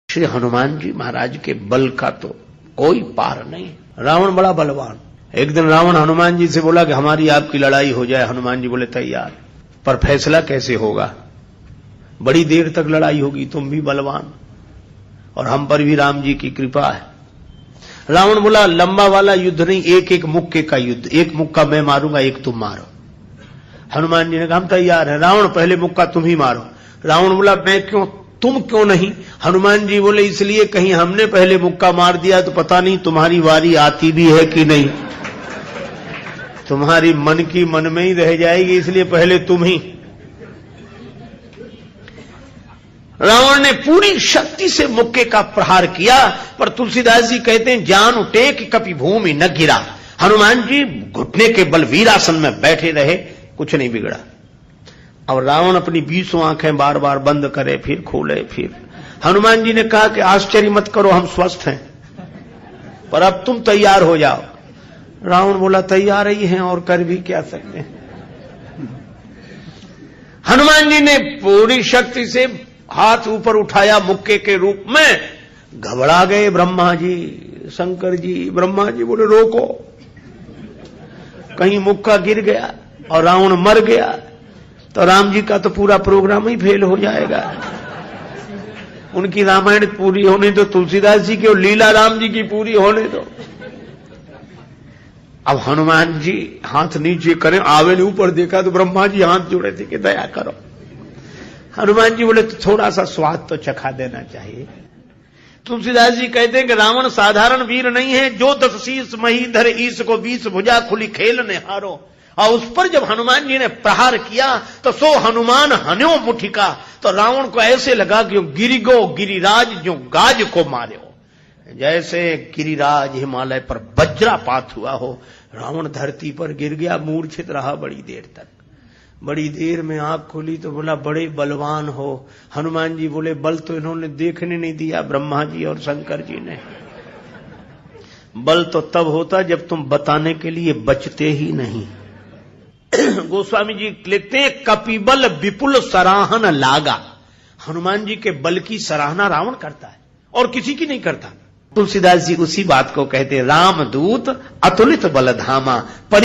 श्री हनुमान जी महाराज के बल का तो कोई पार नहीं। रावण बड़ा बलवान। एक दिन रावण हनुमान जी से बोला कि हमारी आपकी लड़ाई हो जाए। हनुमान जी बोले तैयार, पर फैसला कैसे होगा? बड़ी देर तक लड़ाई होगी, तुम भी बलवान और हम पर भी राम जी की कृपा है। रावण बोला लंबा वाला युद्ध नहीं, एक एक मुक्के का युद्ध, एक मुक्का मैं मारूंगा, एक तुम मारो। हनुमान जी ने कहा हम तैयार है। रावण पहले मुक्का तुम ही मारो। रावण बोला मैं क्यों, तुम क्यों नहीं? हनुमान जी बोले इसलिए कहीं हमने पहले मुक्का मार दिया तो पता नहीं तुम्हारी वारी आती भी है कि नहीं, तुम्हारी मन की मन में ही रह जाएगी, इसलिए पहले तुम ही। रावण ने पूरी शक्ति से मुक्के का प्रहार किया, पर तुलसीदास जी कहते हैं जान उठे कि कभी भूमि न गिरा। हनुमान जी घुटने के बल वीरासन में बैठे रहे, कुछ नहीं बिगड़ा। और रावण अपनी 20 आंखें बार बार बंद करे फिर खोले फिर। हनुमान जी ने कहा कि आश्चर्य मत करो, हम स्वस्थ हैं, पर अब तुम तैयार हो जाओ। रावण बोला तैयार ही हैं और कर भी क्या सकते हैं। हनुमान जी ने पूरी शक्ति से हाथ ऊपर उठाया मुक्के के रूप में। घबरा गए ब्रह्मा जी, शंकर जी। ब्रह्मा जी बोले रोको, कहीं मुक्का गिर गया और रावण मर गया तो राम जी का तो पूरा प्रोग्राम ही फेल हो जाएगा। उनकी रामायण पूरी होने दो, तुलसीदास जी की और लीला राम जी की पूरी होने दो। अब हनुमान जी हाथ नीचे करें, आवे ने ऊपर देखा तो ब्रह्मा जी हाथ जोड़े थे कि दया करो। हनुमान जी बोले तो थोड़ा सा स्वाद तो चखा देना चाहिए। तुलसीदास जी कहते हैं कि रावण साधारण वीर नहीं है, जो 10 शीस महीधर ईश को 20 भुजा खुली खेल ने हारो। और उस पर जब हनुमान जी ने प्रहार किया तो सो हनुमान हन्यो मुठिका, तो रावण को ऐसे लगा कि गिरिगो गिरिराज जो गाज को मारे हो, जैसे गिरिराज हिमालय पर वज्रापात हुआ हो। रावण धरती पर गिर गया, मूर्छित रहा बड़ी देर तक। बड़ी देर में आंख खोली तो बोला बड़े बलवान हो। हनुमान जी बोले बल तो इन्होंने देखने नहीं दिया, ब्रह्मा जी और शंकर जी ने। बल तो तब होता जब तुम बताने के लिए बचते ही नहीं। गोस्वामी जी लिखते हैं कपिबल विपुल सराहन लागा। हनुमान जी के बल की सराहना रावण करता है और किसी की नहीं करता। तुलसीदास जी उसी बात को कहते रामदूत अतुलित बलधामा।